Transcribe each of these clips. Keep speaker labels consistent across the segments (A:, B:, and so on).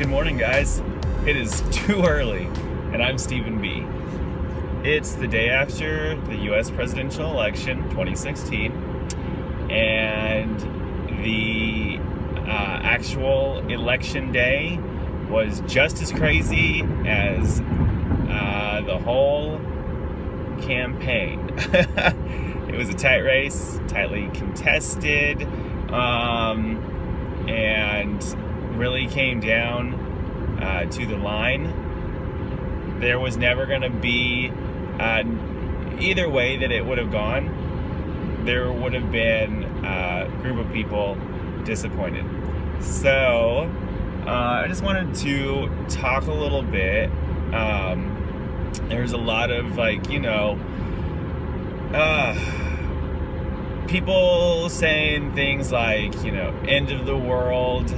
A: Good morning, guys. It is too early, and I'm Stephen B. It's the day after the U.S. presidential election 2016, and the actual election day was just as crazy as the whole campaign. It was a tight race, tightly contested, and really came down to the line. There was never going to be either way that it would have gone. There would have been a group of people disappointed. So I just wanted to talk a little bit. There's a lot of people saying things like, end of the world.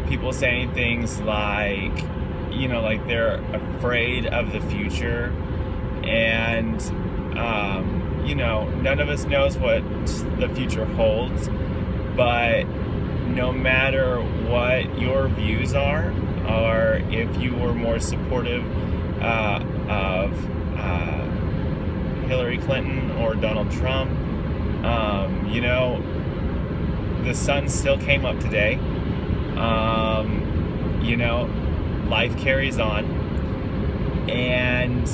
A: People saying things like, like they're afraid of the future. And, none of us knows what the future holds. But no matter what your views are, or if you were more supportive of Hillary Clinton or Donald Trump, the sun still came up today. Life carries on, and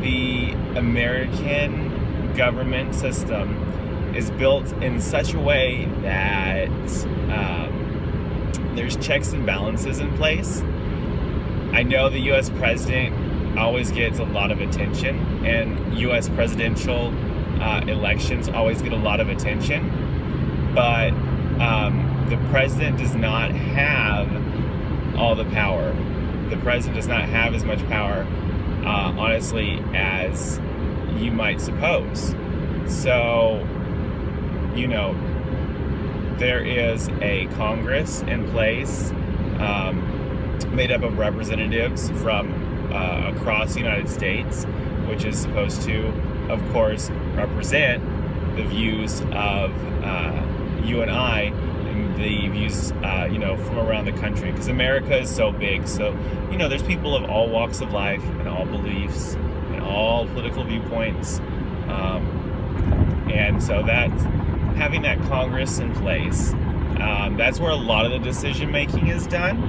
A: the American government system is built in such a way that there's checks and balances in place. I know the U.S. president always gets a lot of attention, and U.S. presidential elections always get a lot of attention, but the president does not have all the power. The president does not have as much power, honestly, as you might suppose. So, there is a Congress in place made up of representatives from across the United States, which is supposed to, of course, represent the views of you and I, and the views, from around the country. Because America is so big, so, there's people of all walks of life and all beliefs and all political viewpoints. And so that's having that Congress in place. That's where a lot of the decision making is done.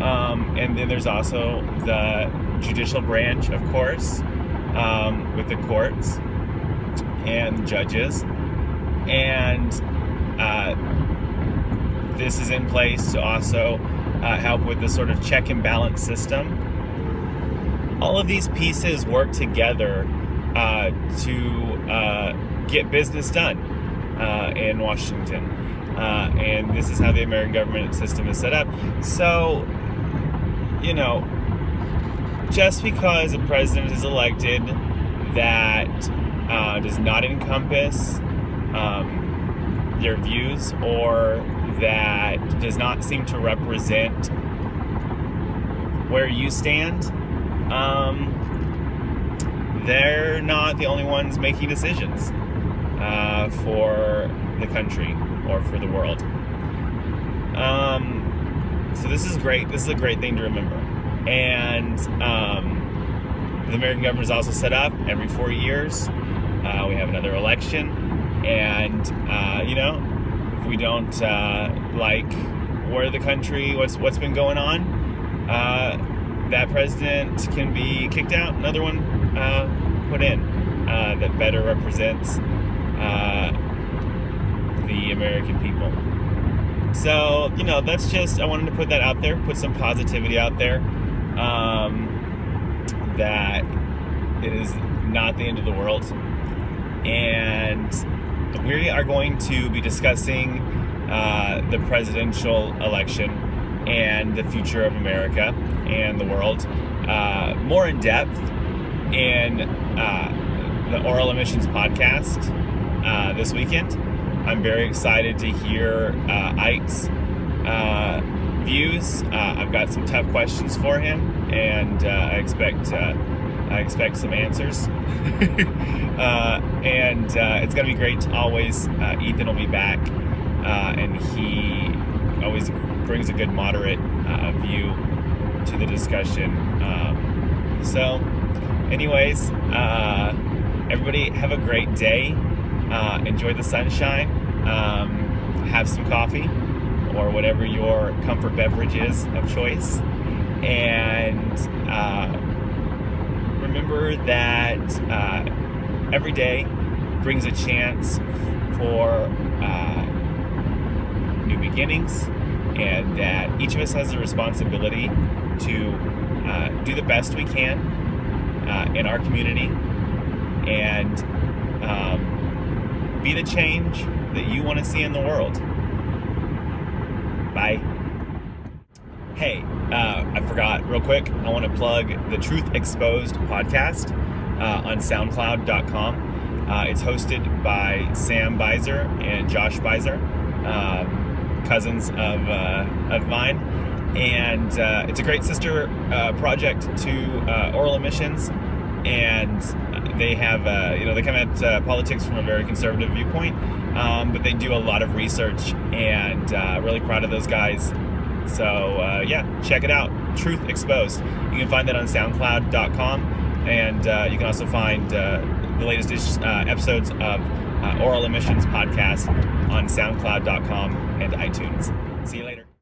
A: And then there's also the judicial branch, of course, with the courts and judges. And this is in place to also help with the sort of check and balance system. All of these pieces work together to get business done in Washington. And this is how the American government system is set up. So, just because a president is elected that does not encompass their views, or that does not seem to represent where you stand, they're not the only ones making decisions for the country or for the world. So this is great. This is a great thing to remember. And the American government is also set up every 4 years. We have another election. And, if we don't like where the country, what's been going on, that president can be kicked out, another one put in that better represents the American people. So, that's just, I wanted to put that out there, put some positivity out there, that it is not the end of the world. And we are going to be discussing the presidential election and the future of America and the world more in depth in the Oral Emissions podcast this weekend. I'm very excited to hear Ike's views. I've got some tough questions for him, and I expect some answers. And it's going to be great. Always, Ethan will be back, and he always brings a good moderate view to the discussion. So anyways, everybody have a great day. Enjoy the sunshine. Have some coffee or whatever your comfort beverage is of choice. And remember that every day brings a chance for new beginnings, and that each of us has a responsibility to do the best we can in our community and be the change that you want to see in the world. Bye. Hey, I forgot real quick. I want to plug the Truth Exposed podcast on SoundCloud.com. It's hosted by Sam Beiser and Josh Beiser, cousins of mine, and it's a great sister project to Oral Emissions, and they have they come at politics from a very conservative viewpoint, but they do a lot of research, and really proud of those guys. So check it out, Truth Exposed. You can find that on SoundCloud.com, and you can also find the latest episodes of Oral Emissions podcast on SoundCloud.com and iTunes. See you later.